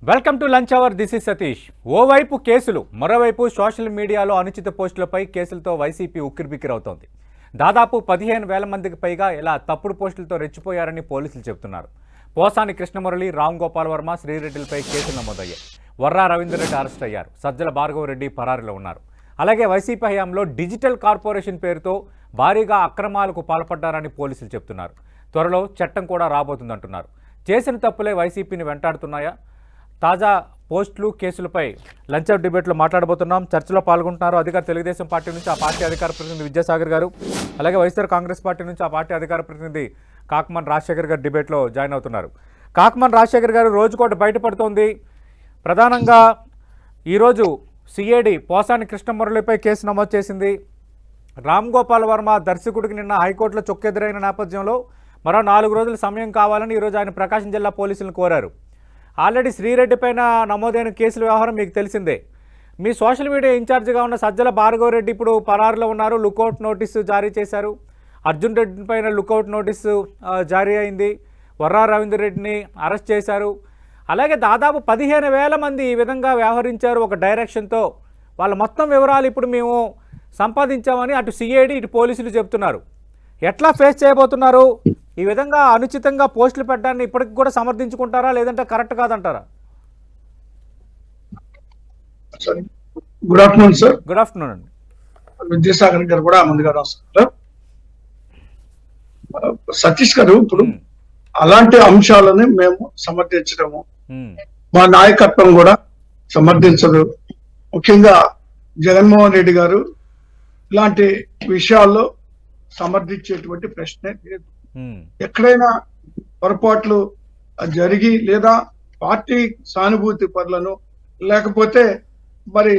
Welcome to lunch hour. This is Satish. ఓవైపు కేసులు, మరోవైపు సోషల్ మీడియాలో అనుచిత పోస్టులపై కేసులతో వైసీపీ ఉక్కిరిబిక్కిరవుతోంది. దాదాపు 15,000 మందికి పైగా ఇలా తప్పుడు పోస్టులతో రెచ్చిపోయారని పోలీసులు చెబుతున్నారు. పోసాని కృష్ణమురళి, రామ్ గోపాల్ వర్మ, శ్రీరెడ్డిలపై కేసులు నమోదయ్యాయి. వర్రా రవీందర్ రెడ్డి అరెస్ట్ అయ్యారు. సజ్జల భార్గవరెడ్డి పరారీలో ఉన్నారు. అలాగే వైసీపీ హయాంలో డిజిటల్ కార్పొరేషన్ పేరుతో భారీగా అక్రమాలకు పాల్పడ్డారని పోలీసులు చెబుతున్నారు. త్వరలో చట్టం కూడా రాబోతుందంటున్నారు. చేసిన తప్పులే వైసీపీని వెంటాడుతున్నాయా? తాజా పోస్టులు, కేసులపై లంచ్ అవర్ డిబేట్లో మాట్లాడబోతున్నాం. చర్చలో పాల్గొంటున్నారు అధికార తెలుగుదేశం పార్టీ నుంచి ఆ పార్టీ అధికార ప్రతినిధి విద్యాసాగర్ గారు, అలాగే వైఎస్ఆర్ కాంగ్రెస్ పార్టీ నుంచి ఆ పార్టీ అధికార ప్రతినిధి కాకమన్ రాజశేఖర్ గారు డిబేట్లో జాయిన్ అవుతున్నారు. కాకమన్ రాజశేఖర్ గారు, రోజుకోటి బయటపడుతోంది. ప్రధానంగా ఈరోజు సిఐడి పోసాని కృష్ణమురళిపై కేసు నమోదు చేసింది. రామ్ గోపాల్ వర్మ దర్శకుడికి నిన్న హైకోర్టులో చొక్కెదురైన నేపథ్యంలో మరో 4 రోజుల సమయం కావాలని ఈరోజు ఆయన ప్రకాశం జిల్లా పోలీసులను కోరారు. ఆల్రెడీ శ్రీరెడ్డి పైన నమోదైన కేసుల వ్యవహారం మీకు తెలిసిందే. మీ సోషల్ మీడియా ఇన్ఛార్జిగా ఉన్న సజ్జల భార్గవరెడ్డి ఇప్పుడు పరారులో ఉన్నారు. లుకౌట్ నోటీసు జారీ చేశారు. అర్జున్ రెడ్డి పైన లుకౌట్ నోటీసు జారీ అయింది. వర్రా రవీందర్ రెడ్డిని అరెస్ట్ చేశారు. అలాగే దాదాపు 15,000 మంది ఈ విధంగా వ్యవహరించారు ఒక డైరెక్షన్తో. వాళ్ళ మొత్తం వివరాలు ఇప్పుడు మేము సంపాదించామని అటు సిఐడి ఇటు పోలీసులు చెబుతున్నారు. ఎట్లా ఫేస్ చేయబోతున్నారు? ఈ విధంగా అనుచితంగా పోస్టులు పెట్టడాన్ని ఇప్పటికి కూడా సమర్థించుకుంటారా, లేదంటే కరెక్ట్ కాదంటారా? Good afternoon sir. Good afternoon అండి. విద్యాసాగర్ గారు కూడా ముందుగా నమస్కారం. సతీష్ గారు, ఇప్పుడు అలాంటి అంశాలని మేము సమర్థించడము, మా నాయకత్వం కూడా సమర్థించదు. ముఖ్యంగా జగన్మోహన్ రెడ్డి గారు ఇలాంటి విషయాల్లో సమర్థించేటువంటి ప్రశ్నే లేదు. ఎక్కడైనా పొరపాట్లు జరిగి లేదా పార్టీ సానుభూతి పరులను లేకపోతే మరి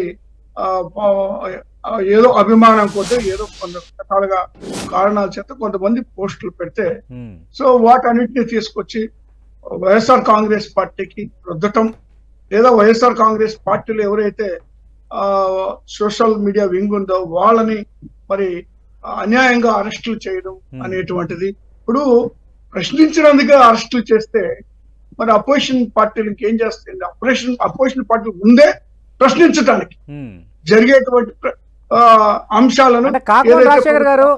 ఏదో అభిమానం కొద్ది ఏదో కొంత రకాలుగా కారణాల చేత కొంతమంది పోస్టులు పెడితే సో వాటన్నిటిని తీసుకొచ్చి వైఎస్ఆర్ కాంగ్రెస్ పార్టీకి రుద్దటం, లేదా వైఎస్ఆర్ కాంగ్రెస్ పార్టీలో ఎవరైతే సోషల్ మీడియా వింగ్ ఉందో వాళ్ళని మరి అన్యాయంగా అరెస్టులు చేయడం అనేటువంటిది. ఇప్పుడు ప్రశ్నించినందుకే అరెస్టులు చేస్తే మరి అపోజిషన్ పార్టీలు ఇంకేం చేస్తుంది? అపోజిషన్ పార్టీ ముందే ప్రశ్నించడానికి జరిగేటువంటి అంశాలను. రాజశేఖర్ గారు,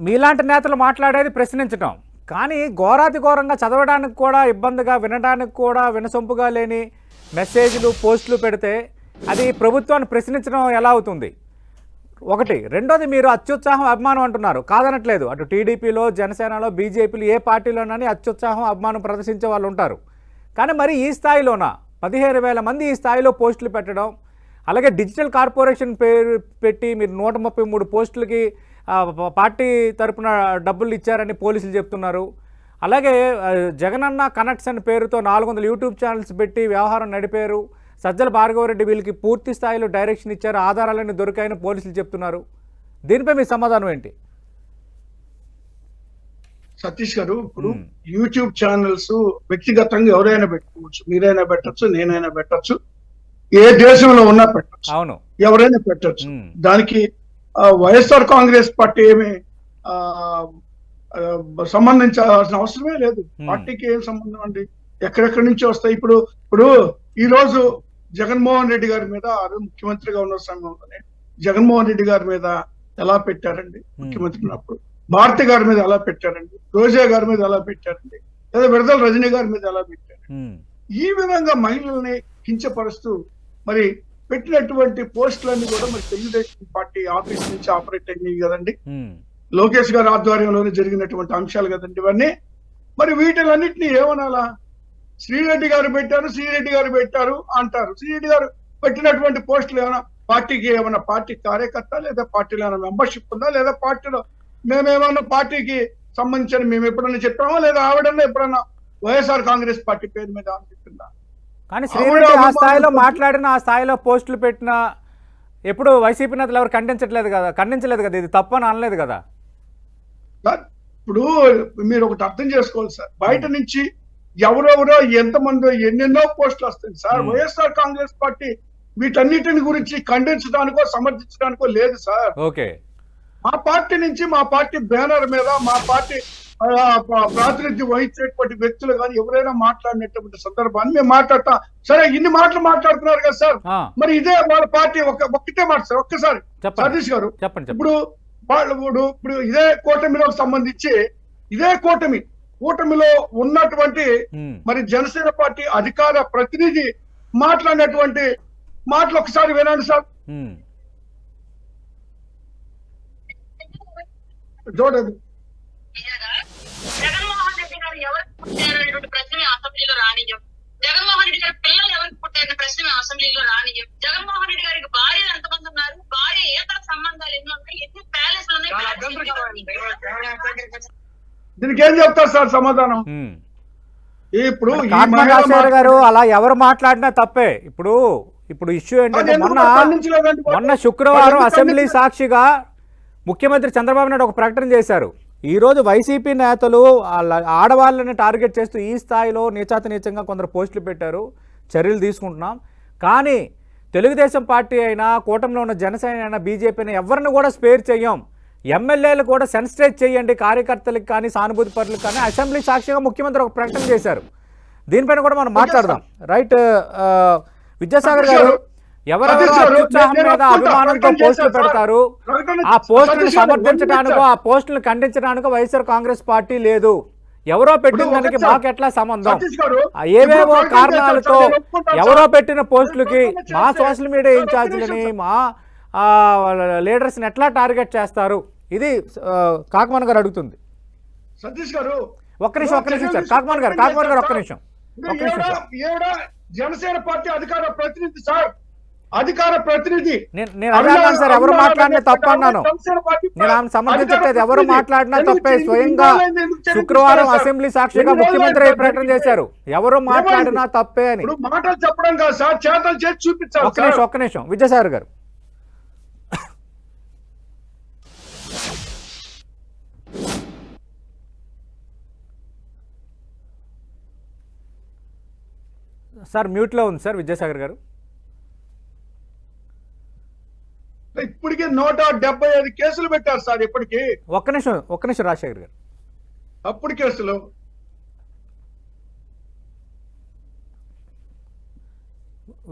మీలాంటి నేతలు మాట్లాడేది ప్రశ్నించడం, కానీ ఘోరాతి ఘోరంగా చదవడానికి కూడా ఇబ్బందిగా, వినడానికి కూడా వినసొంపుగా లేని మెసేజ్లు, పోస్టులు పెడితే అది ప్రభుత్వాన్ని ప్రశ్నించడం ఎలా అవుతుంది? ఒకటి. రెండోది, మీరు అత్యుత్సాహం, అభిమానం అంటున్నారు, కాదనట్లేదు. అటు టీడీపీలో, జనసేనలో, బీజేపీలో, ఏ పార్టీలోనని అత్యుత్సాహం, అభిమానం ప్రదర్శించే వాళ్ళు ఉంటారు. కానీ మరి ఈ స్థాయిలోన 15,000 మంది ఈ స్థాయిలో పోస్టులు పెట్టడం, అలాగే డిజిటల్ కార్పొరేషన్ పేరు పెట్టి మీరు 133 పోస్టులకి పార్టీ తరపున డబ్బులు ఇచ్చారని పోలీసులు చెప్తున్నారు. అలాగే జగనన్న కనెక్ట్స్ అనే పేరుతో 400 యూట్యూబ్ ఛానల్స్ పెట్టి వ్యవహారం నడిపారు. సజ్జల భార్గవరెడ్డి వీళ్ళకి పూర్తి స్థాయిలో డైరెక్షన్ ఇచ్చారు, ఆధారాలన్నీ దొరికాయని పోలీసులు చెప్తున్నారు. దీనిపై మీ సమాధానం ఏంటి? సతీష్ గారు, ఇప్పుడు యూట్యూబ్ ఛానల్స్ వ్యక్తిగతంగా ఎవరైనా పెట్టుకోవచ్చు, మీరైనా పెట్టచ్చు, నేనైనా పెట్టచ్చు, ఏ దేశంలో ఉన్నా పెట్టచ్చు, అవును, ఎవరైనా పెట్టచ్చు. దానికి వైఎస్ఆర్ కాంగ్రెస్ పార్టీ ఏమి సంబంధించాల్సిన అవసరమే లేదు. పార్టీకి ఏం సంబంధం అండి? ఎక్కడెక్కడి నుంచి వస్తాయి? ఇప్పుడు ఈ రోజు జగన్మోహన్ రెడ్డి గారి మీద, ముఖ్యమంత్రిగా ఉన్న సమయంలోనే జగన్మోహన్ రెడ్డి గారి మీద ఎలా పెట్టారండి? ముఖ్యమంత్రి ఉన్నప్పుడు భారతి గారి మీద ఎలా పెట్టారండి? రోజా గారి మీద ఎలా పెట్టారండి? లేదా విడుదల రజనీ గారి మీద ఎలా పెట్టారు? ఈ విధంగా మహిళల్ని కించపరుస్తూ మరి పెట్టినటువంటి పోస్టులన్నీ కూడా మరి తెలుగుదేశం పార్టీ ఆఫీస్ నుంచి ఆపరేట్ అయినాయి కదండి. లోకేష్ గారి ఆధ్వర్యంలోనే జరిగినటువంటి అంశాలు కదండి ఇవన్నీ. మరి వీటిలన్నింటినీ ఏమనాలా? శ్రీరెడ్డి గారు పెట్టారు అంటారు. శ్రీరెడ్డి గారు పెట్టినటువంటి పోస్టులు ఏమైనా పార్టీకి, ఏమైనా పార్టీ కార్యకర్త, లేదా పార్టీలో ఏమైనా మెంబర్షిప్ ఉందా, లేదా పార్టీలో మేమేమన్నా పార్టీకి సంబంధించిన మేము ఎప్పుడన్నా చెప్పామా, లేదా ఆవిడన్నా ఎప్పుడన్నా వైఎస్ఆర్ కాంగ్రెస్ పార్టీ పేరు మీద చెప్పిందా? కానీ శ్రీరెడ్డి ఆ స్థాయిలో మాట్లాడిన, ఆ స్థాయిలో పోస్టులు పెట్టిన ఎప్పుడు వైసీపీ నేతలు ఎవరు ఖండించలేదు కదా, ఇది తప్పని అనలేదు కదా. ఇప్పుడు మీరు ఒకటి అర్థం చేసుకోవాలి సార్, బయట నుంచి ఎవరెవరో ఎంతమందో ఎన్నెన్నో పోస్టులు వస్తాయి సార్. వైఎస్ఆర్ కాంగ్రెస్ పార్టీ వీటన్నిటిని గురించి ఖండించడానికో సమర్థించడానికో లేదు సార్. ఓకే, మా పార్టీ నుంచి, మా పార్టీ బ్యానర్ మీద, మా పార్టీ ప్రాతినిధ్యం వహించేటువంటి వ్యక్తులు కానీ ఎవరైనా మాట్లాడినటువంటి సందర్భాన్ని మేము మాట్లాడతాం. సరే, ఇన్ని మాటలు మాట్లాడుతున్నారు కదా సార్, మరి ఇదే వాళ్ళ పార్టీ ఒక్కటే మాట సార్. ఒక్కసారి సతీష్ గారు చెప్పండి. ఇప్పుడు ఇప్పుడు ఇదే కూటమిలో సంబంధించి ఇదే కూటమిలో ఉన్నటువంటి మరి జనసేన పార్టీ అధికార ప్రతినిధి మాట్లాడినటువంటి మాటలు ఒకసారి వినండి సార్. చూడండి. జగన్మోహన్ రెడ్డి గారు ఎవరికి పుట్టారనేటువంటి ప్రశ్న అసెంబ్లీలో రానియం. జగన్మోహన్ రెడ్డి గారి పిల్లలు ఎవరికి పుట్టారనే ప్రశ్న అసెంబ్లీలో రానియం. జగన్మోహన్ రెడ్డి గారికి భార్యలు ఎంతమంది ఉన్నారు, భార్య ఏతర సంబంధాలు ఎన్ని ఉన్నాయి, ఎన్ని ప్యాలెస్లు ఉన్నాయి. దీనికి ఏం చెప్తారు సార్ సమాధానం? ఇప్పుడు గారు అలా ఎవరు మాట్లాడినా తప్పే. ఇప్పుడు ఇష్యూ ఏంటంటే మొన్న శుక్రవారం అసెంబ్లీ సాక్షిగా ముఖ్యమంత్రి చంద్రబాబు నాయుడు ఒక ప్రకటన చేశారు. ఈరోజు వైసీపీ నేతలు ఆడవాళ్ళని టార్గెట్ చేస్తూ ఈ స్థాయిలో నీచంగా కొందరు పోస్టులు పెట్టారు, చర్యలు తీసుకుంటున్నాం. కానీ తెలుగుదేశం పార్టీ అయినా, కూటమిలో ఉన్న జనసేన అయినా, బీజేపీ అయినా ఎవరిని కూడా స్పేర్ చేయం. ఎమ్మెల్యేలు కూడా సెన్సిటైజ్ చేయండి, కార్యకర్తలకు కానీ సానుభూతి పరులకు కానీ. అసెంబ్లీ సాక్షిగా ముఖ్యమంత్రి ఒక ప్రకటన చేశారు. దీనిపైన కూడా మనం మాట్లాడదాం. రైట్ విద్యాసాగర్ గారు, ఎవరెవరో అత్యుత్సాహం మీద అభిమానంతో పోస్టులు పెడతారు. ఆ పోస్టులను సమర్థించడానికో ఆ పోస్టులను ఖండించడానికో వైఎస్ఆర్ కాంగ్రెస్ పార్టీ లేదు. ఎవరో పెట్టిన దానికి మాకు ఎట్లా సంబంధం? ఏవేవో కారణాలతో ఎవరో పెట్టిన పోస్టులకి మా సోషల్ మీడియా ఇన్ఛార్జీలని, మా లీడర్స్ని ఎట్లా టార్గెట్ చేస్తారు? ఇది కాకమాన్ గారు అడుగుతుంది. సతీష్ గారు ఒక్క నిమిషం సార్. కాకమాన్ గారు ఒక్క నిమిషం. జనసేన పార్టీ అధికార ప్రతినిధి సార్, అధికార ప్రతినిధి. నేను అన్నాను సార్, ఎవరు మాట్లాడినా తప్పు అన్నాను. నేను ఆమె సమర్థించట్లేదు. ఎవరు మాట్లాడినా తప్పే. స్వయంగా శుక్రవారం అసెంబ్లీ సాక్షిగా ముఖ్యమంత్రి ప్రకటన చేశారు, ఎవరు మాట్లాడినా తప్పే అని. మాటలు చెప్పడం కాదు సార్, చేతలు చేసి చూపించాలి. ఒక్క నిమిషం విద్యాసాగర్ గారు. సార్ మ్యూట్లో ఉంది సార్ విద్యాసాగర్ గారు. ఇప్పటికే 175 కేసులు పెట్టారు సార్. ఇప్పటికి ఒక్క నిమిషం రాజశేఖర్ గారు. అప్పుడు కేసులు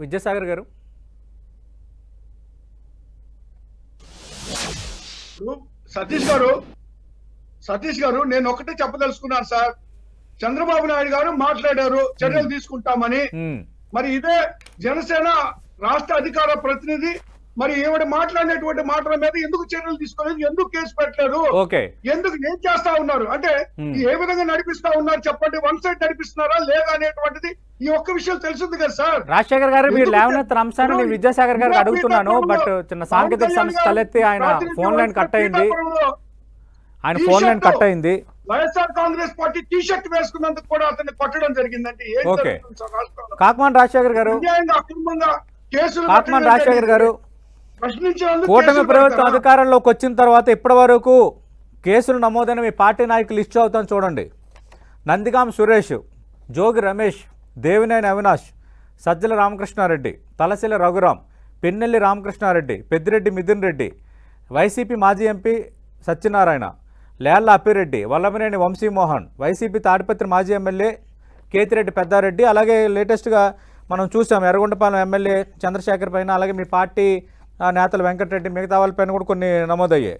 విద్యాసాగర్ గారు. సతీష్ గారు నేను ఒకటే చెప్పదలుచుకున్నాను సార్. చంద్రబాబు నాయుడు గారు మాట్లాడారు చర్యలు తీసుకుంటామని. మరి ఇదే జనసేన రాష్ట్ర అధికార ప్రతినిధి మరి ఈవిడ మాట్లాడినటువంటి మాటల మీద ఎందుకు చర్యలు తీసుకోలేదు, ఎందుకు కేసు పెట్టలేదు, ఎందుకు ఏం చేస్తా ఉన్నారు అంటే ఏ విధంగా నడిపిస్తా ఉన్నారు చెప్పండి? వన్ సైడ్ నడిపిస్తున్నారా లేదా అనేటువంటిది ఈ ఒక్క విషయం తెలిసింది కదా సార్. రాజశేఖర్ గారు, మీరు లేవనెత్తిన అంశాన్ని విద్యాసాగర్ గారికి అడుగుతున్నాను. బట్ చిన్న సాంకేతిక సమస్య తలెత్తి ఆయన ఫోన్ లైన్ కట్ అయింది. YSR Congress party T shirt వేసుకున్నందుకు కూడా అతన్ని కొట్టడం జరిగిందంటే కాకమాన్ రాజశేఖర్ గారు, అక్రమంగా కేసులు కాకమాన్ రాజశేఖర్ గారు, కూటమి ప్రభుత్వం అధికారంలోకి వచ్చిన తర్వాత ఇప్పటి వరకు కేసులు నమోదైన మీ పార్టీ నాయకులు లిస్టు అవుతాను చూడండి. నందిగాం సురేష్, జోగి రమేష్, దేవినేని అవినాష్, సజ్జల రామకృష్ణారెడ్డి, తలశీల రఘురాం, పెన్నెల్లి రామకృష్ణారెడ్డి, పెద్దిరెడ్డి మిథున్ రెడ్డి, వైసీపీ మాజీ ఎంపీ సత్యనారాయణ, లేళ్ల అప్పిరెడ్డి, వల్లభనేని వంశీమోహన్, వైసీపీ తాడిపత్రి మాజీ ఎమ్మెల్యే కేతిరెడ్డి పెద్దారెడ్డి, అలాగే లేటెస్ట్గా మనం చూసాం ఎర్రగొండపాలెం ఎమ్మెల్యే చంద్రశేఖర్ పైన, అలాగే మీ పార్టీ నేతలు వెంకటరెడ్డి, మిగతా వాళ్ళపైన కూడా కొన్ని నమోదయ్యాయి.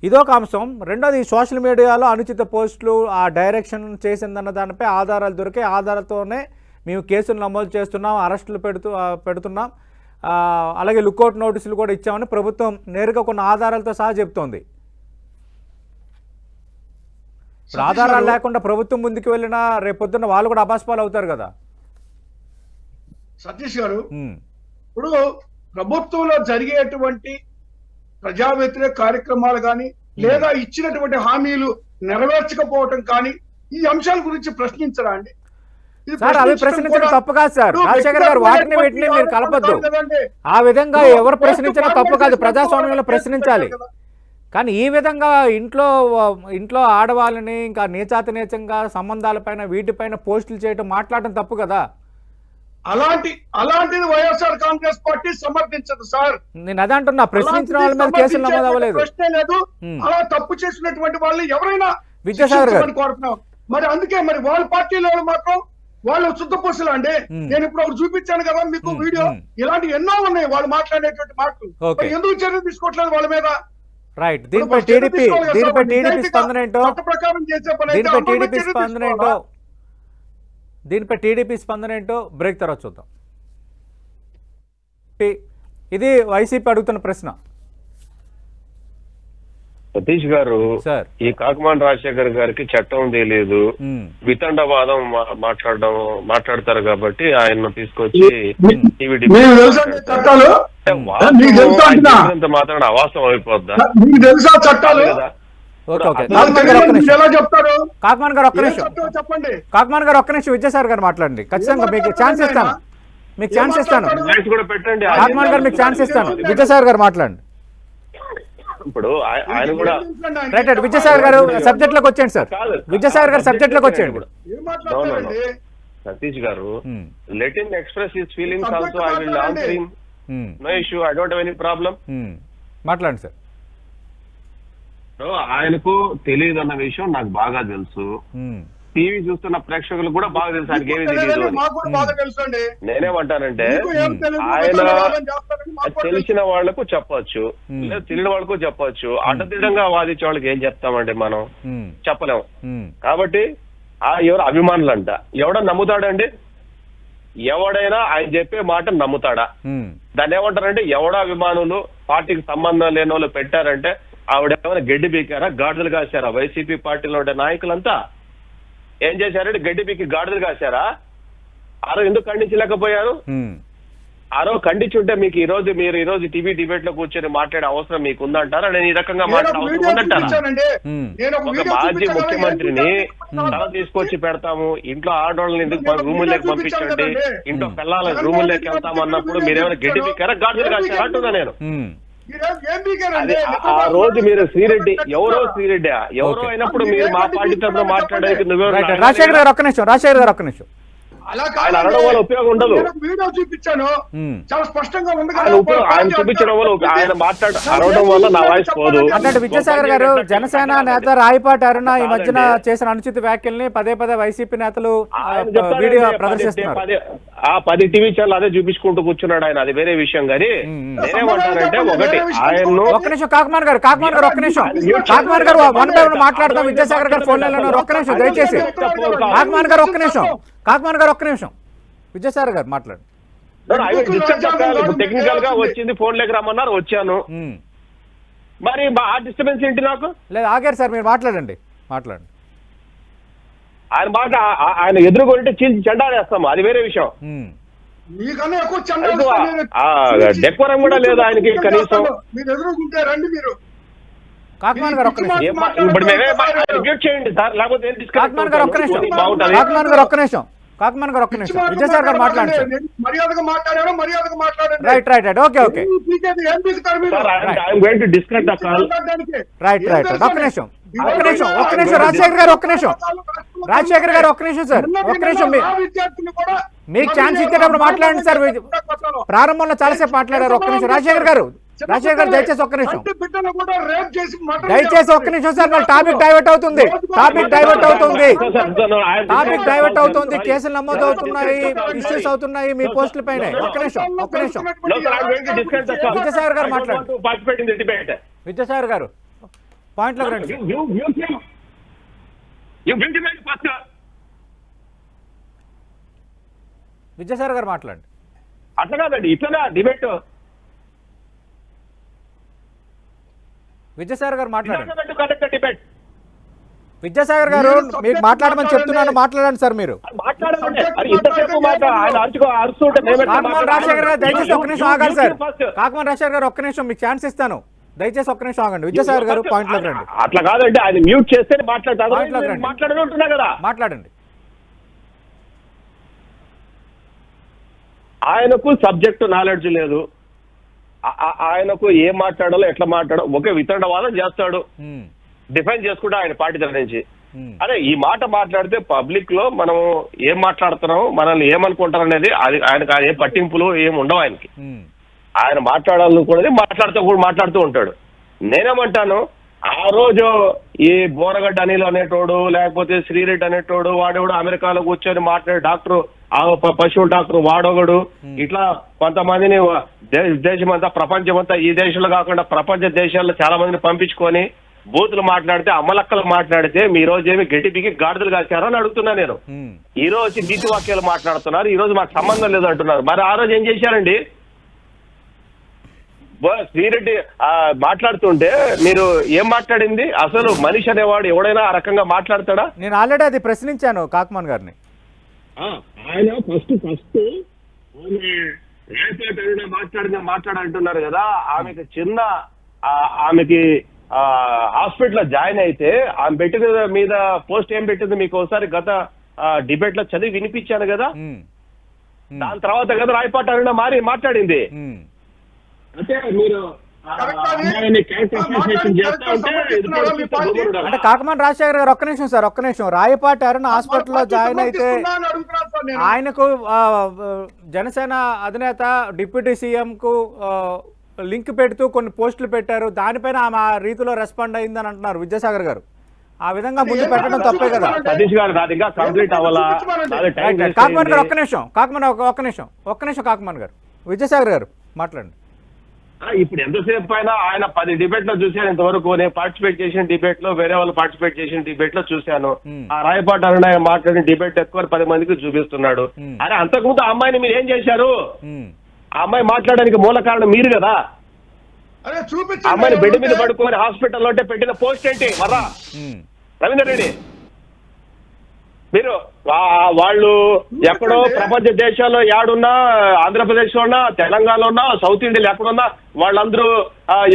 ఇదొక అంశం. రెండోది, సోషల్ మీడియాలో అనుచిత పోస్టులు ఆ డైరెక్షన్ చేసిందన్న దానిపై ఆధారాలు దొరికే ఆధారాలతోనే మేము కేసులు నమోదు చేస్తున్నాం, అరెస్టులు పెడుతున్నాం, అలాగే లుకౌట్ నోటీసులు కూడా ఇచ్చామని ప్రభుత్వం నేరుగా కొన్ని ఆధారాలతో సహా చెప్తోంది. ఆధారాలు లేకుండా ప్రభుత్వం ముందుకు వెళ్ళినా రేపొద్దున్న వాళ్ళు కూడా అబాస్పాలు అవుతారు కదా. సతీష్ గారు, ఇప్పుడు ప్రభుత్వంలో జరిగేటువంటి ప్రజా వ్యతిరేక కార్యక్రమాలు కానీ లేదా ఇచ్చినటువంటి హామీలు నెరవేర్చకపోవటం కానీ ఈ అంశాల గురించి ప్రశ్నించరా అండి? సార్ అవి ప్రశ్నించడం తప్పు కాదు సార్. రాజశేఖర్ గారు, వాటిని వీటిని మీరు కలపద్దు. ఆ విధంగా ఎవరు ప్రశ్నించినా తప్పు కాదు, ప్రజాస్వామ్యంలో ప్రశ్నించాలి. కానీ ఈ విధంగా ఇంట్లో ఆడవాళ్ళని ఇంకా నీచంగా సంబంధాలపైన వీటిపైన పోస్టులు చేయడం, మాట్లాడటం తప్పు కదా. అలాంటిది వైఎస్ఆర్ కాంగ్రెస్ పార్టీ సమర్థించదు సార్. నేను అదే అంటున్నా, ప్రశ్నించిన వాళ్ళ మీద కేసులు నమోదు అవ్వలేదు. ప్రశ్నే లేదు. అలా తప్పు చేసినటువంటి వాళ్ళు ఎవరైనా విద్యాసాగర్ గారు. శిక్షించమని కోరుతున్నాం. మరి అందుకే మరి వాళ్ళ పార్టీలో మాత్రం వాళ్ళు శుద్ధపూసలు అండి. నేను ఇప్పుడు ఒకటి చూపించాను కదా మీకు వీడియో, ఇలాంటి ఎన్నో ఉన్నాయి వాళ్ళు మాట్లాడేటువంటి మాటలు. మరి ఎందుకు చర్య తీసుకోవట్లేదు వాళ్ళ మీద? రైట్, దీనిపై టీడీపీ స్పందన ఏంటో, చట్ట ప్రకారం చేసే పని అయితే దీనిపై అమలు మీద టీడీపీ చర్య స్పందన ఏంటో, తీసుకోవాలా? దీనిపై టీడీపీ స్పందన ఏంటో బ్రేక్ తర్వాత చూద్దాం. ఇది వైసీపీ అడుగుతున్న ప్రశ్న. సతీష్ గారు, సార్, ఈ కాకమాండ రాజశేఖర్ గారికి చట్టం తెలియదు, వితండవాదం మాట్లాడతారు కాబట్టి ఆయన తీసుకొచ్చి టీవీ మీకు తెలుసా చట్టాలు? మీకు తెలుసా అంటున్నా? మాట్లాడే అవాస్తవం అయిపోద్దా? మీకు తెలుసా చట్టాలు? ఓకే ఓకే, మీరు కాకమాన్ ఎలా చెప్తారు? గారు ఒక్క ఏ నిమిషం, చట్టం చెప్పండి. కాకమాన్ గారు ఒక్క నిమిషం, విద్యాసాగర్ గారు మాట్లాడండి. ఖచ్చితంగా మీకు ఛాన్స్ ఇస్తాను, మీకు ఛాన్స్ ఇస్తాను. వాయిస్ కూడా పెట్టండి. కాకమాన్ గారు మీకు ఛాన్స్ ఇస్తాను. విద్యాసాగర్ గారు మాట్లాడండి. ఇప్పుడు ఆయన కూడా రైట్ రైట్, విద్యాసాగర్ గారు సబ్జెక్ట్ లోకి వచ్చేయండి సార్. విద్యాసాగర్ గారు సబ్జెక్ట్ లోకి వచ్చేయండి. ఏం మాట్లాడతారండి? Satish garu, let him express his feelings also, I will answer him, no issue, I don't have any problem. మాట్లాడండి సార్. ఆయనకు తెలియదు అన్న విషయం నాకు బాగా తెలుసు, టీవీ చూస్తున్న ప్రేక్షకులు కూడా బాగా తెలుసు ఆయనకి ఏమి తెలియదు అని. మాకు కూడా బాగా తెలుసు అండి. నేనేమంటానంటే మీకు ఏం తెలియదు, ఆయన వితండవాదం చేస్తారని మాకు కూడా తెలిసిన వాళ్లకు చెప్పొచ్చు, లేదా తెలియని వాళ్ళకు చెప్పొచ్చు. అడ్డదిడ్డంగా వాదించే వాళ్ళకి ఏం చెప్తామండి మనం, చెప్పలేము. కాబట్టి ఎవరు అభిమానులు అంట, ఎవడ నమ్ముతాడండి? ఎవడైనా ఆయన చెప్పే మాట నమ్ముతాడా? దాన్ని ఏమంటారంటే, ఎవడ అభిమానులు పార్టీకి సంబంధం లేని వాళ్ళు పెట్టారంటే ఆవిడేమైనా గడ్డి పీకారా, గాడిదలు కాశారా? వైసీపీ పార్టీలో ఉండే నాయకులంతా ఏం చేశారంటే గడ్డి పీకి గాడిదలు కాశారా? ఆరో ఎందుకు ఖండించలేకపోయారు? ఆరో ఖండించుంటే మీకు మీరు ఈ రోజు టీవీ డిబేట్ లో కూర్చొని మాట్లాడే అవసరం మీకు ఉందంటారా? నేను ఈ రకంగా మాట్లాడే అవసరం ఉందంటారా? ఒక మాజీ ముఖ్యమంత్రిని తల తీసుకొచ్చి పెడతాము, ఇంట్లో ఆడవాళ్ళని ఎందుకు రూముల్లోకి పంపించండి, ఇంట్లో పిల్లల రూముల్లోకి వెళ్తాము అన్నప్పుడు మీరేమైనా గడ్డి పీకారా, గాడిదలు కాశారా అంటున్నా నేను. అది ఆ రోజు మీరు శ్రీరెడ్డి ఎవరో అయినప్పుడు మీరు మా పార్టీ తరఫున మాట్లాడేది నువ్వెవరు? రాజశేఖర్ గారు ఒక్క నిమిషం, రాజశేఖర్ గారు ఒక్క నిమిషం. ఆయన అనడం వల్ల ఉపయోగం ఉండదు. వీడియో చూపించాను, చాలా స్పష్టంగా ఉంది. ఆయన చూపించడం వల్ల ఆయన అనడం వల్ల నా వాయిస్ పోదు. అంటే విద్యాసాగర్ గారు, జనసేన నేత రాయపాటి అరుణ ఈ మధ్యన చేసిన అనుచిత వ్యాఖ్యల్ని పదే వైసీపీ నేతలు వీడియో ప్రదర్శిస్తున్నారు. 10 టీవీ ఛానల్ అదే చూపించుకుంటూ కూర్చున్నాడు ఆయన, అది వేరే విషయం. కానీ నేనేమంటానంటే, ఒకటి ఆయన్ను ఒక్క నిమిషం, కాకమాన్ గారు ఒక్క నిమిషం, కాకమాన్ గారు 1 by 1 మాట్లాడతాం. విద్యాసాగర్ గారు ఫోన్ లైన్ ఒక్క నిమిషం దయచేసి. కాకమాన్ గారు ఒక్క నిమిషం, విద్యాసాగర్ గారు మాట్లాడు. టెక్నికల్ గా వచ్చింది, ఫోన్ లేక రమ్మన్నారు, వచ్చాను. మరి ఆ డిస్టర్బెన్స్ ఏంటి నాకు? లేదు ఆగారు సార్, మీరు మాట్లాడండి. ఆయన మాట ఆయన ఎదురుకొంటే చీల్చి చెండాలేస్తాము, అది వేరే విషయం. డెకోరం కూడా లేదు ఆయనకి కనీసం. కాకమాన్ గారు ఒక్క నిమిషం, ఇప్పుడు మేమే మ్యూట్ చేయండి సార్, లేకపోతే కాకమాన్ గారు ఒక్క నిమిషం, విద్యాసాగర్ గారు మాట్లాడండి సార్. మర్యాదగా మాట్లాడారు. రైట్ ఓకే రైట్ ఒక్క నిమిషం రాజశేఖర్ గారు ఒక్క నిమిషం సార్, ఒక్క నిమిషం. మీకు ఛాన్స్ ఇచ్చేటప్పుడు మాట్లాడండి సార్. ప్రారంభంలో చాలాసేపు మాట్లాడారు. ఒక్క నిమిషం రాజశేఖర్ గారు దయచేసి ఒక్క నిమిషం సార్. మళ్ళీ టాపిక్ డైవర్ట్ అవుతుంది, కేసులు నమోదు అవుతున్నాయి, ఇష్యూస్ అవుతున్నాయి మీ పోస్టుల పైన. ఒక్క నిమిషం విద్యాసాగర్ గారు మాట్లాడండి. విద్యాసాగర్ గారు పాయింట్ లోకి రండి. విద్యాసాగర్ గారు మాట్లాడండి. అట్లా కాదండి, ఇట్లా డిబేట్. విద్యాసాగర్ గారు మాట్లాడండి. విద్యాసాగర్ గారు మీకు మాట్లాడమని చెప్తున్నాను, మాట్లాడండి సార్. మీరు కాకమాన్ రాజశేఖర్ గారు దయచేసి ఒక్క నిమిషం ఆగాలి సార్. కాకమాన్ రాజశేఖర్ గారు ఒక్క నిమిషం, మీకు ఛాన్స్ ఇస్తాను, దయచేసి ఒక్క నిమిషం ఆగండి. విద్యాసాగర్ గారు పాయింట్ లోకి రండి. అట్లా కాదండి, ఆయన మ్యూట్ చేస్తే మాట్లాడండి. ఆయనకు సబ్జెక్టు నాలెడ్జ్ లేదు, ఆయనకు ఏం మాట్లాడాలో ఎట్లా మాట్లాడో ఒకే వితండవాదం చేస్తాడు, డిఫైన్ చేసుకుంటా ఆయన పార్టీ తరఫు నుంచి. అదే ఈ మాట మాట్లాడితే పబ్లిక్ లో మనం ఏం మాట్లాడుతున్నాం, మనల్ని ఏమనుకుంటారు అనేది అది ఆయనకు ఏ పట్టింపులు ఏం ఉండవు ఆయనకి. ఆయన మాట్లాడాలనుకున్నది మాట్లాడుతూ ఉంటాడు. నేనేమంటాను, ఆ రోజు ఈ బోరగడ్డ అనిల్ అనేటోడు లేకపోతే శ్రీరెడ్డి అనేటోడు వాడేవాడు అమెరికాలో కూర్చొని మాట్లాడే డాక్టర్ పశువుల డాక్టర్ వాడొకడు ఇట్లా కొంతమందిని దేశమంతా ప్రపంచమంతా ఈ దేశంలో కాకుండా ప్రపంచ దేశాల్లో చాలా మందిని పంపించుకొని బూతులు మాట్లాడితే అమ్మలక్కలు మాట్లాడితే మీ రోజు ఏమి గట్టి బిగి గాడిదలు కాచారో అని అడుగుతున్నా నేను. ఈ రోజు నీతి వాక్యాలు మాట్లాడుతున్నారు, ఈ రోజు మాకు సంబంధం లేదు అంటున్నారు. మరి ఆ రోజు ఏం చేశారండి? శ్రీరెడ్డి మాట్లాడుతుంటే మీరు ఏం మాట్లాడింది? అసలు మనిషి అనేవాడు ఎవడైనా ఆ రకంగా మాట్లాడతాడా? నేను ఆల్రెడీ అది ప్రశ్నించాను కాకమాన్ గారిని. ఆయన ఫస్ట్ మాట్లాడంటున్నారు కదా. ఆమెకి చిన్న ఆమెకి హాస్పిటల్ జాయిన్ అయితే ఆమె పెట్టిన మీద పోస్ట్ ఏం పెట్టింది మీకు ఒకసారి గత డిబేట్ లో చదివి వినిపించాను కదా. దాని తర్వాత కదా రాయపాటి అరుణ మాట్లాడింది. అంటే మీరు అంటే కాకమాన్ రాజశేఖర్ గారు ఒక్క నిమిషం సార్, ఒక్క నిమిషం. రాయపాటి అరుణ హాస్పిటల్లో జాయిన్ అయితే ఆయనకు జనసేన అధినేత డిప్యూటీ సీఎం కు లింక్ పెడుతూ కొన్ని పోస్టులు పెట్టారు, దానిపైన ఆమె ఆ రీతిలో రెస్పాండ్ అయిందని అంటున్నారు విద్యాసాగర్ గారు. ఆ విధంగా ముందు పెట్టడం తప్పే కదా. సతీష్ గారు కంప్లీట్ అవ్వాలా? కాకమాన్ గారు ఒక్క నిమిషం, కాకమాన్ ఒక్క నిమిషం కాకమాన్ గారు. విద్యాసాగర్ గారు మాట్లాడండి. ఇప్పుడు ఎంతసేపు అయినా ఆయన 10 డిబేట్ లో చూశాను ఇంతవరకు. నేను పార్టిసిపేట్ చేసిన డిబేట్ లో, వేరే వాళ్ళు పార్టిసిపేట్ చేసిన డిబేట్ లో చూశాను. ఆ రాయపాటి అరుణ మాట్లాడిన డిబేట్ ఎక్కువ 10 మందికి చూపిస్తున్నాడు. అరే అంతకుముందు ఆ అమ్మాయిని మీరు ఏం చేశారు? ఆ అమ్మాయి మాట్లాడడానికి మూల కారణం మీరు కదా. అమ్మాయిని బెడ్ మీద పడుకొని హాస్పిటల్లో అంటే పెట్టిన పోస్ట్ ఏంటి మర్రా రవీందర్ రెడ్డి? మీరు వాళ్ళు ఎక్కడో ప్రపంచ దేశాల్లో ఏడున్నా, ఆంధ్రప్రదేశ్ లో ఉన్నా, తెలంగాణలో ఉన్నా, సౌత్ ఇండియాలో ఎక్కడున్నా వాళ్ళందరూ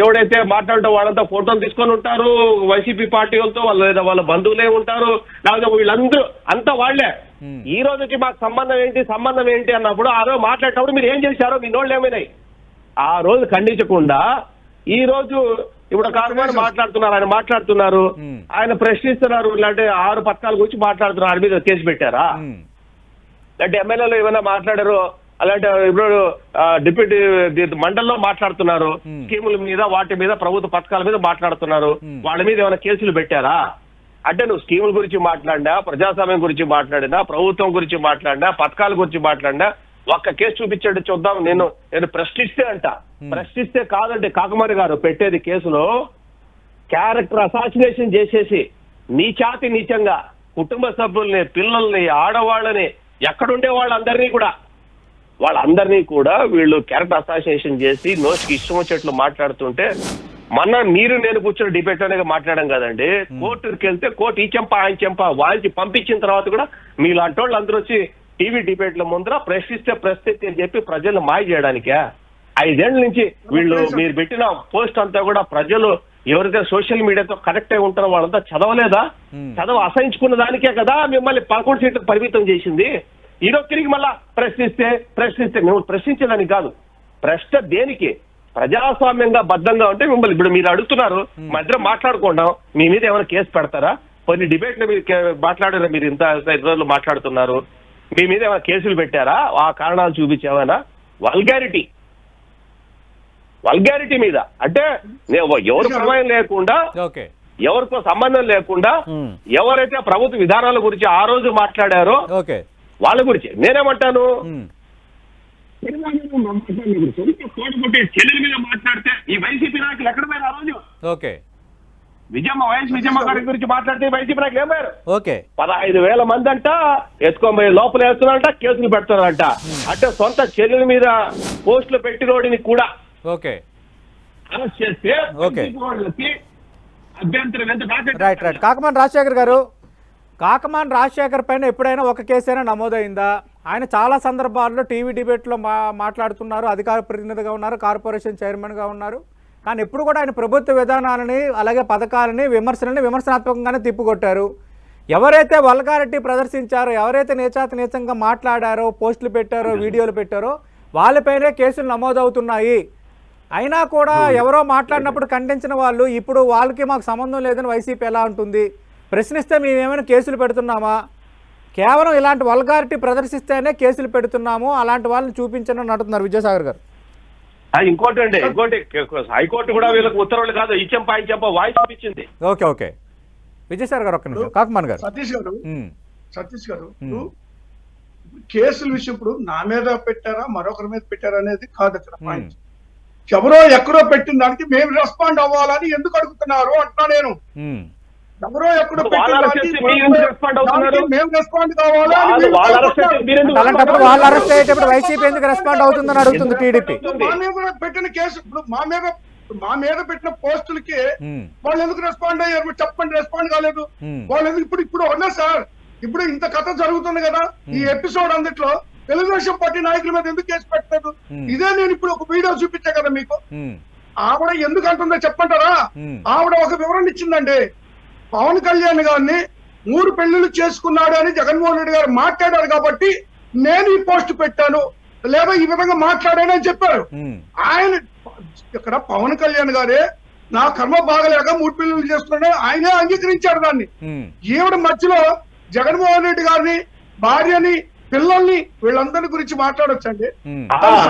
ఎవడైతే మాట్లాడుతూ వాళ్ళంతా ఫోటోలు తీసుకొని ఉంటారు వైసీపీ పార్టీ వాళ్ళతో, లేదా వాళ్ళ బంధువులే ఉంటారు, లేకపోతే వీళ్ళందరూ అంతా వాళ్లే. ఈ రోజుకి మాకు సంబంధం ఏంటి అన్నప్పుడు ఆ రోజు మాట్లాడేటప్పుడు మీరు ఏం చేశారో మీ నోళ్ళు ఏమైనాయి? ఆ రోజు ఖండించకుండా ఈ రోజు ఇప్పుడు కాకమాన్ మాట్లాడుతున్నారు, ఆయన ప్రశ్నిస్తున్నారు. ఇలాంటి 6 పథకాల గురించి మాట్లాడుతున్నారు, ఆయన మీద కేసు పెట్టారా? లేదంటే ఎమ్మెల్యేలు ఏమైనా మాట్లాడారు? అలాంటి ఇప్పుడు డిప్యూటీ మండలిలో మాట్లాడుతున్నారు, స్కీముల మీద వాటి మీద ప్రభుత్వ పథకాల మీద మాట్లాడుతున్నారు, వాళ్ళ మీద ఏమైనా కేసులు పెట్టారా? అంటే నువ్వు స్కీముల గురించి మాట్లాడినా, ప్రజాస్వామ్యం గురించి మాట్లాడినా, ప్రభుత్వం గురించి మాట్లాడినా, పథకాల గురించి మాట్లాడినా ఒక్క కేసు చూపించండి చూద్దాం. నేను ప్రశ్నిస్తే కాదండి కాకమారి గారు పెట్టేది కేసులో క్యారెక్టర్ అసాసినేషన్ చేసేసి నీచంగా కుటుంబ సభ్యుల్ని, పిల్లల్ని, ఆడవాళ్ళని, ఎక్కడుండే వాళ్ళందరినీ కూడా వీళ్ళు క్యారెక్టర్ అసాసినేషన్ చేసి నోటికి ఇష్టం వచ్చేట్లు మాట్లాడుతుంటే నేను కూర్చొని డిబేట్ అనేది మాట్లాడడం కదండి. కోర్టుకి వెళ్తే కోర్టు ఈ చెంప ఆయన చెంప వాల్చి పంపించిన తర్వాత కూడా మీలాంటి వాళ్ళు అందరూ వచ్చి టీవీ డిబేట్ల ముందర ప్రశ్నిస్తే అని చెప్పి ప్రజలు మాయ చేయడానికే 5 ఏళ్ల నుంచి మీరు పెట్టిన పోస్ట్ అంతా కూడా ప్రజలు ఎవరైతే సోషల్ మీడియాతో కనెక్ట్ అయి ఉంటారో వాళ్ళంతా చదవలేదా? అసహించుకున్న దానికే కదా మిమ్మల్ని 11 సీట్లకు పరిమితం చేసింది. ఈరోజు తిరిగి మళ్ళా ప్రశ్నిస్తే మేము ప్రశ్నించేదానికి కాదు. ప్రశ్న దేనికి? ప్రజాస్వామ్యంగా బద్దంగా ఉంటే మిమ్మల్ని ఇప్పుడు మీరు అడుగుతున్నారు, మా ఇద్దరం మాట్లాడుకుంటాం, మీ మీద ఏమైనా కేసు పెడతారా? కొన్ని డిబేట్లు మీరు మాట్లాడారా? మీరు ఇంత రోజులు మాట్లాడుతున్నారు, మీ మీద ఏమైనా కేసులు పెట్టారా? ఆ కారణాలు చూపించేమైనా? వల్గారిటీ మీద అంటే ఎవరి ప్రమేయం లేకుండా, ఎవరితో సంబంధం లేకుండా ఎవరైతే ప్రభుత్వ విధానాల గురించి ఆ రోజు మాట్లాడారో వాళ్ళ గురించి నేనేమంటాను, చెల్లెల మీద మాట్లాడితే ఈ వైసీపీ నాయకులు ఎక్కడ పోయారు? ఆ రోజు విజయమ్మ గారి గురించి మాట్లాడితే వైసీపీ నాయకులు ఏమయ్యారు? 15,000 మంది అంట ఎత్తుకొని లోపల వేస్తున్నారంట, కేసులు పెడుతున్నారంట. అంటే సొంత చెల్లెల మీద పోస్టులు పెట్టినోడిని కూడా అరెస్ట్ చేస్తే అభ్యంతరం ఎంత? రైట్. కాకమాన్ రాజశేఖర్ పైన ఎప్పుడైనా ఒక కేసైనా నమోదైందా? ఆయన చాలా సందర్భాల్లో టీవీ డిబేట్లో మాట్లాడుతున్నారు, అధికార ప్రతినిధిగా ఉన్నారు, కార్పొరేషన్ చైర్మన్గా ఉన్నారు. కానీ ఎప్పుడు కూడా ఆయన ప్రభుత్వ విధానాలని, అలాగే పథకాలని, విమర్శనాత్మకంగానే తిప్పుకొట్టారు. ఎవరైతే వల్గారిటీ ప్రదర్శించారో, ఎవరైతే నీచంగా మాట్లాడారో, పోస్టులు పెట్టారో, వీడియోలు పెట్టారో వాళ్ళపైనే కేసులు నమోదవుతున్నాయి. అయినా కూడా ఎవరో మాట్లాడినప్పుడు ఖండించిన వాళ్ళు ఇప్పుడు వాళ్ళకి మాకు సంబంధం లేదని వైసీపీ ఎలా ఉంటుంది? ప్రశ్నిస్తే మేమేమైనా కేసులు పెడుతున్నామా? కేవలం ఇలాంటి వల్గారిటీ ప్రదర్శిస్తేనే కేసులు పెడుతున్నాము, అలాంటి వాళ్ళని చూపించని అంటున్నారు విద్యాసాగర్ గారు. ఇంకోటి హైకోర్టు కూడా వీళ్ళకి ఉత్తర్వులు కాదు, ఈ చెంప వాయిస్ ఇచ్చింది. ఓకే విజయసాగర్ గారు ఒక్క నిమిషం, కాకుమాన్ గారు. సతీష్ గారు ఉమ్, ఇప్పుడు కేసుల విషయం ఇప్పుడు నా మీద పెట్టారా మరొకరి మీద పెట్టారా అనేది కాదు అక్కడ పాయింట్. ఎవరో ఎక్కడో పెట్టిన దానికి మేము రెస్పాండ్ అవ్వాలని ఎందుకు అడుగుతున్నారు అంటున్నా నేను. ఉమ్, ఎవరో ఎక్కడో వాళ్ళు అరెస్ట్ చేస్తే మీరు ఎందుకు రెస్పాండ్ అవుతున్నారు? మేము రెస్పాండ్ కావాలా అని వాళ్ళు అరెస్ట్ చేస్తే మీరు ఎందుకు అలాంటప్పుడు వాళ్ళు అరెస్ట్ అయ్యేటప్పుడు వైసీపీ ఎందుకు రెస్పాండ్ అవుతుందని అడుగుతుంది టీడీపీ. మా మీద పెట్టిన కేసు ఇప్పుడు మా మీద పెట్టిన పోస్టులకి వాళ్ళు ఎందుకు రెస్పాండ్ అయ్యారు మీరు చెప్పండి. రెస్పాండ్ కాలేదు వాళ్ళు ఎందుకు ఇప్పుడు ఉన్నా సార్. ఇప్పుడు ఇంత కథ జరుగుతుంది కదా ఈ ఎపిసోడ్ అందుట్లో తెలుగుదేశం పార్టీ నాయకుల మీద ఎందుకు కేసు పెట్టలేదు? ఇదే నేను ఇప్పుడు ఒక వీడియో చూపించా కదా మీకు. ఆవిడ ఎందుకు అంటుందో చెప్పంటారా? ఆవిడ ఒక వివరణ ఇచ్చిందండి. పవన్ కళ్యాణ్ గారిని 3 పెళ్లిళ్ళు చేసుకున్నాడు అని జగన్మోహన్ రెడ్డి గారు మాట్లాడారు కాబట్టి నేను ఈ పోస్ట్ పెట్టాను లేదా ఈ విధంగా మాట్లాడాను అని చెప్పారు. ఆయన ఇక్కడ పవన్ కళ్యాణ్ గారే నా కర్మ బాగలేక 3 పెళ్లిళ్ళు చేసుకున్నాడు ఆయనే అంగీకరించారు దాన్ని. ఈవిడ మధ్యలో జగన్మోహన్ రెడ్డి గారిని భార్యని పిల్లల్ని వీళ్ళందరి గురించి మాట్లాడొచ్చండి.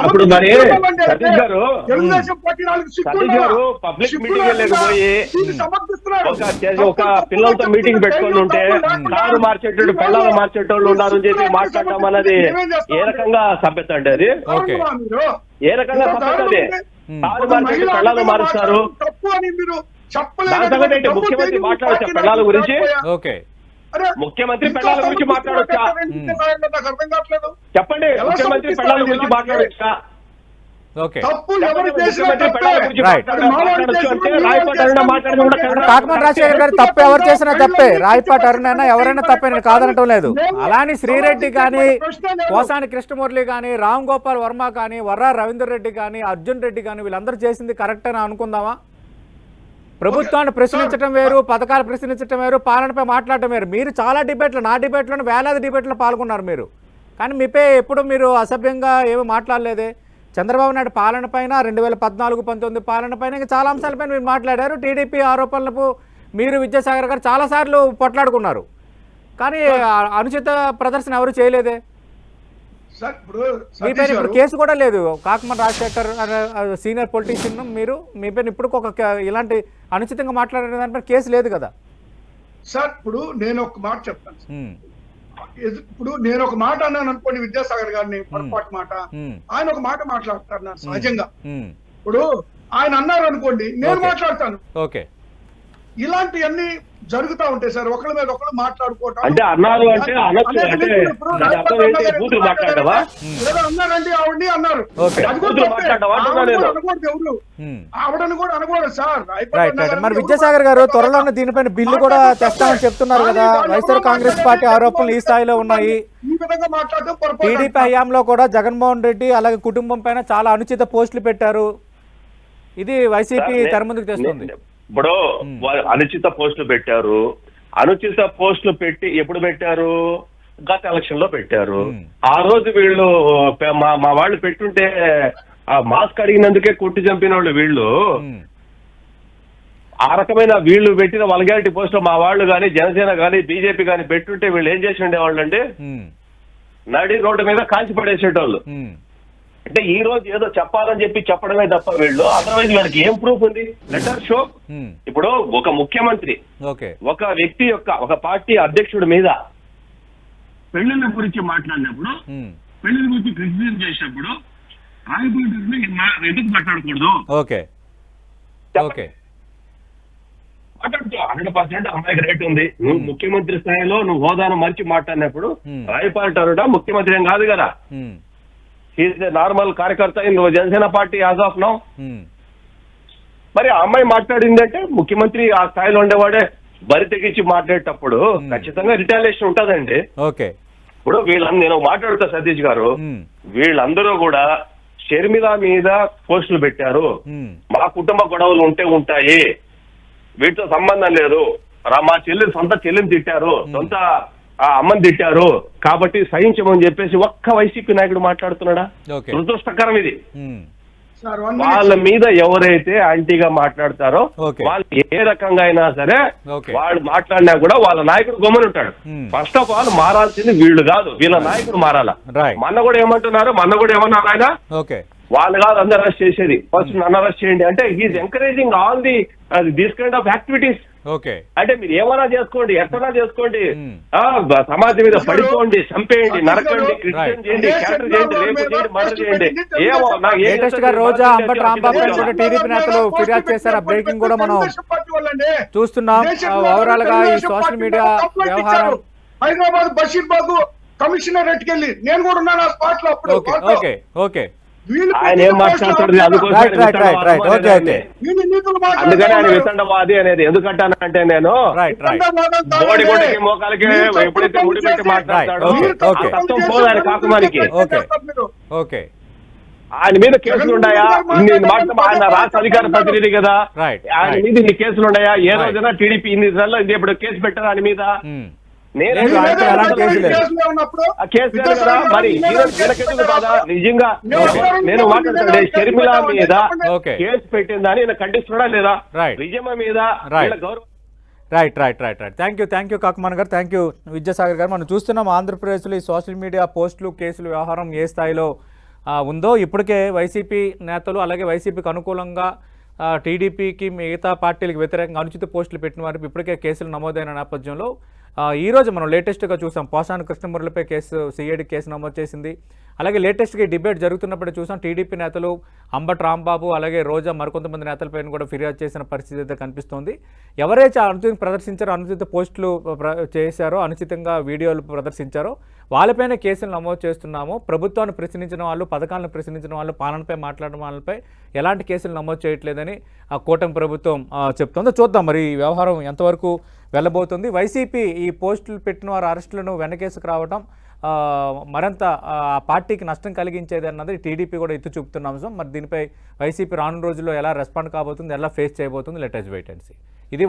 ఇప్పుడు మరి సతీష్ గారు తెలుగుదేశం పార్టీ పబ్లిక్ మీటింగ్ లేకపోయి ఒక పిల్లలతో మీటింగ్ పెట్టుకొని ఉంటే కారు మార్చేటోళ్ళు పిల్లలు మార్చేటోళ్ళు ఉన్నారని చెప్పి మాట్లాడటం అన్నది ఏ రకంగా సభ్యత అండి? అది ఏ రకంగా సభ్యత? అది కారు మార్చేట పిల్లలు మారుస్తారు. తప్పు అని మీరు దాని సంగతి ఏంటి? ముఖ్యమంత్రి మాట్లాడొచ్చా పిల్లల గురించి? ఓకే, ముఖ్యమంత్రి పిల్లల గురించి మాట్లాడొచ్చా? నాకు అర్థం కావట్లేదు. చెప్పండి, ముఖ్యమంత్రి పిల్లల గురించి మాట్లాడొచ్చా? ఓకే. తప్పు ఎవరు చేసినా ముఖ్యమంత్రి పిల్లల గురించి మాట్లాడొచ్చు అంటే రాయపాటి అరుణ మాట్లాడడం కాకుమాన్ రాజశేఖర్ గారు తప్పు ఎవరు చేసినా తప్పే, రాయపాటి అరుణ అయినా ఎవరైనా తప్పే, నేను కాదనటం లేదు. అలానే శ్రీరెడ్డి కానీ పోసాని కృష్ణమురళి కానీ రామ్ గోపాల్ వర్మ కానీ వర్రా రవీందర్ రెడ్డి కానీ అర్జున్ రెడ్డి కానీ వీళ్ళందరూ చేసింది కరెక్ట్ అని అనుకుందామా? ప్రభుత్వాన్ని ప్రశ్నించడం వేరు, పథకాలు ప్రశ్నించడం వేరు, పాలనపై మాట్లాడటం వేరు. మీరు చాలా డిబేట్లు, నా డిబేట్లోనే వేలాది డిబేట్లో పాల్గొన్నారు మీరు, కానీ మీపై ఎప్పుడు మీరు అసభ్యంగా ఏమీ మాట్లాడలేదే. చంద్రబాబు నాయుడు పాలన పైన 2014-19 పాలన పైన ఇంకా చాలా అంశాలపైన మీరు మాట్లాడారు. టీడీపీ ఆరోపణలకు మీరు విద్యాసాగర్ గారు చాలాసార్లు పొట్లాడుకున్నారు, కానీ అనుచిత ప్రదర్శన ఎవరు చేయలేదే. మీపైన ఇప్పుడు కేసు కూడా లేదు. కాకుమాన్ రాజశేఖర్ సీనియర్ పొలిటీషియన్ మీరు, మీపైన ఇప్పుడు ఒక ఇలాంటి అనుచితంగా మాట్లాడే దానిపై కేసు లేదు కదా సార్. ఇప్పుడు నేను ఒక మాట చెప్తాను. ఇప్పుడు నేను ఒక మాట అన్నాను అనుకోండి విద్యాసాగర్ గారిని, పొరపాటు మాట, ఆయన ఒక మాట మాట్లాడతారు నా సహజంగా. ఇప్పుడు ఆయన అన్నారు అనుకోండి నేను మాట్లాడతాను. ఓకే, ఇలాంటివన్నీ జరుగుతా ఉంటాయి సార్. ఒకళ్ళ మీద ఒకళ్ళు మాట్లాడుకోవటం అంటే అన్నారు అంటే అనొచ్చు. అంటే బూతులు మాట్లాడవా? అన్నారండి ఆవిడ్ని అన్నారు. ఆవిడని కూడా అనకూడదు సార్. మరి విద్యాసాగర్ గారు త్వరలోనే దీనిపైన బిల్లు కూడా తెస్తామని చెప్తున్నారు కదా. వైఎస్ఆర్ కాంగ్రెస్ పార్టీ ఆరోపణలు ఈ స్థాయిలో ఉన్నాయి. ఈ విధంగా మాట్లాడటం టీడీపీ హయాంలో కూడా జగన్మోహన్ రెడ్డి అలాగే కుటుంబం పైన చాలా అనుచిత పోస్టులు పెట్టారు. ఇది వైసీపీ తెర ముందుకు తెస్తుంది. ఇప్పుడు అనుచిత పోస్టులు పెట్టారు. అనుచిత పోస్టులు పెట్టి ఎప్పుడు పెట్టారు? గత ఎలక్షన్ లో పెట్టారు. ఆ రోజు వీళ్ళు మా వాళ్ళు పెట్టుంటే ఆ మాస్క్ అడిగినందుకే కొట్టి చంపిన వాళ్ళు వీళ్ళు. ఆ రకమైన వీళ్ళు పెట్టిన వల్గారిటీ పోస్టులు మా వాళ్ళు కానీ జనసేన కానీ బీజేపీ కానీ పెట్టుంటే వీళ్ళు ఏం చేసి ఉండేవాళ్ళు అండి? నడి రోడ్డు మీద కాల్చి పడేసేటోళ్ళు. అంటే ఈ రోజు ఏదో చెప్పాలని చెప్పి చెప్పడమే తప్ప వీళ్ళు అదర్వైజ్ వీళ్ళకి ఏం ప్రూఫ్ ఉంది? Letter show. ఇప్పుడు ఒక ముఖ్యమంత్రి ఒక వ్యక్తి యొక్క ఒక పార్టీ అధ్యక్షుడి మీద పెళ్లిళ్ళ గురించి మాట్లాడినప్పుడు, పెళ్లిళ్ళ గురించి క్రిటిసిజం చేసినప్పుడు ఎందుకు మాట్లాడకూడదు? మాట్లాడుతూ 100% అమ్మాయికి రేట్ ఉంది. నువ్వు ముఖ్యమంత్రి స్థాయిలో నువ్వు హోదాను మర్చి మాట్లాడినప్పుడు రాయపాటి అరుణ ముఖ్యమంత్రి ఏం కాదు కదా. ఈజ్ నార్మల్ కార్యకర్త in Janasena party as of now. మరి ఆ అమ్మాయి మాట్లాడిందంటే ముఖ్యమంత్రి ఆ స్థాయిలో ఉండేవాడే బరి తెగించి మాట్లాడేటప్పుడు ఖచ్చితంగా రిటాలియేషన్ ఉంటదండి. ఇప్పుడు వీళ్ళందరూ నేను మాట్లాడుతా సతీష్ గారు, వీళ్ళందరూ కూడా షర్మిల మీద పోస్టులు పెట్టారు. మా కుటుంబ గొడవలు ఉంటాయి, వీటితో సంబంధం లేదు. మా సొంత చెల్లిని తిట్టారు, సొంత అమ్మని తిట్టారు కాబట్టి సహించమని చెప్పేసి ఒక్క వైసీపీ నాయకుడు మాట్లాడుతున్నాడా? దురదృష్టకరం ఇది. వాళ్ళ మీద ఎవరైతే యాంటీగా మాట్లాడతారో వాళ్ళు ఏ రకంగా అయినా సరే వాళ్ళు మాట్లాడినా కూడా వాళ్ళ నాయకుడు గమ్మున ఉంటాడు. ఫస్ట్ ఆఫ్ ఆల్ మారాల్సింది వీళ్ళు కాదు, వీళ్ళ నాయకుడు మారాలా. మొన్న కూడా ఏమంటున్నారు ఆయన వాళ్ళు కాదు అందరు అరెస్ట్ చేసేది, ఫస్ట్ నన్ను అరెస్ట్ చేయండి అంటే he is encouraging all these kind of activities. Okay, అంటే మీరు ఏమైనా చేసుకోండి, ఎక్కడైనా చేసుకోండి, సమాజం మీద పడిపోండి, చంపేయండి, నరకండి, క్రిటిసిజం చేయండి, క్యాన్సర్ చేయండి, రేపు చేయండి, మర్డర్ చేయండి, ఏమో నాకు ఏం లేటెస్ట్ గా రోజా అంబటి రాంబాబు పైన కూడా టీడీపీ నేతలు ఫిర్యాదు చేశారు. ఆ బ్రేకింగ్ కూడా మనం చూస్తున్నాం. ఓవరాల్ గా ఈ సోషల్ మీడియా వ్యవహారం హైదరాబాద్ బషీర్బాగ్ కమిషనరేట్ కెళ్ళి నేను కూడా ఉన్నాను ఆ స్పాట్ లో అప్పుడు. ఓకే ఓకే ఓకే ఆయన ఏం మాట్లాడుతుంది అందుకోసం అందుకని ఆయన వితండవాది అనేది ఎందుకంటానంటే నేను బోడిగొండకి మోకాలకి ఎప్పుడైతే ముడి పెట్టి మాట్లాడతాడో తత్వం పోదు ఆయన కాకుమానికి. ఓకే, ఆయన మీద కేసులు ఉన్నాయా? ఆయన రాష్ట్ర అధికార ప్రతినిధి కదా, ఆయన మీద ఇన్ని కేసులు ఉన్నాయా? ఏ రోజైనా టీడీపీ ఇన్ని నెలల్లో ఇప్పుడు కేసు పెట్టారు ఆయన మీద? కేసు లేదు కదా, మరి వీళ్ళకెందుకు బాధ? నిజంగా నేను మాట్లాడుతుండే షర్మిల మీద కేసు పెట్టిందని నేను ఖండిస్తున్నా లేదా? విజయమ్మ మీద గౌరవం. రైట్. థ్యాంక్ యూ కాకుమాన్ గారు, థ్యాంక్ యూ విద్యాసాగర్ గారు. మనం చూస్తున్నాం ఆంధ్రప్రదేశ్లో ఈ సోషల్ మీడియా పోస్టులు, కేసులు వ్యవహారం ఏ స్థాయిలో ఉందో. ఇప్పటికే వైసీపీ నేతలు అలాగే వైసీపీకి అనుకూలంగా టీడీపీకి మిగతా పార్టీలకు వ్యతిరేకంగా అనుచిత పోస్టులు పెట్టిన వారికి ఇప్పటికే కేసులు నమోదైన నేపథ్యంలో ఈరోజు మనం లేటెస్ట్గా చూసాం పోసాని కృష్ణమురళిపై సిఐడి కేసు నమోదు చేసింది. అలాగే లేటెస్ట్గా డిబేట్ జరుగుతున్నప్పుడు చూసాం టీడీపీ నేతలు అంబటి రాంబాబు అలాగే రోజా మరికొంతమంది నేతలపైన కూడా ఫిర్యాదు చేసిన పరిస్థితి అయితే కనిపిస్తోంది. ఎవరైతే అనుచితంగా ప్రదర్శించారో, అనుచిత పోస్టులు చేశారో, అనుచితంగా వీడియోలు ప్రదర్శించారో వాళ్ళపైన కేసులు నమోదు చేస్తున్నాము. ప్రభుత్వాన్ని ప్రశ్నించిన వాళ్ళు, పథకాలను ప్రశ్నించిన వాళ్ళు, పాలనపై మాట్లాడిన వాళ్ళపై ఎలాంటి కేసులు నమోదు చేయట్లేదని ఆ కూటమి ప్రభుత్వం చెప్తోంది. చూద్దాం మరి ఈ వ్యవహారం ఎంతవరకు వెళ్ళబోతుంది. వైసీపీ ఈ పోస్టులు పెట్టిన వారి అరెస్టులను వెనకేసుకు రావడం మరింత పార్టీకి నష్టం కలిగించేది అన్నది టీడీపీ కూడా ఎత్తి చూపుతున్న అంశం. మరి దీనిపై వైసీపీ రానున్న రోజుల్లో ఎలా రెస్పాండ్ కాబోతుంది, ఎలా ఫేస్ చేయబోతుంది, let us wait and see. ఇది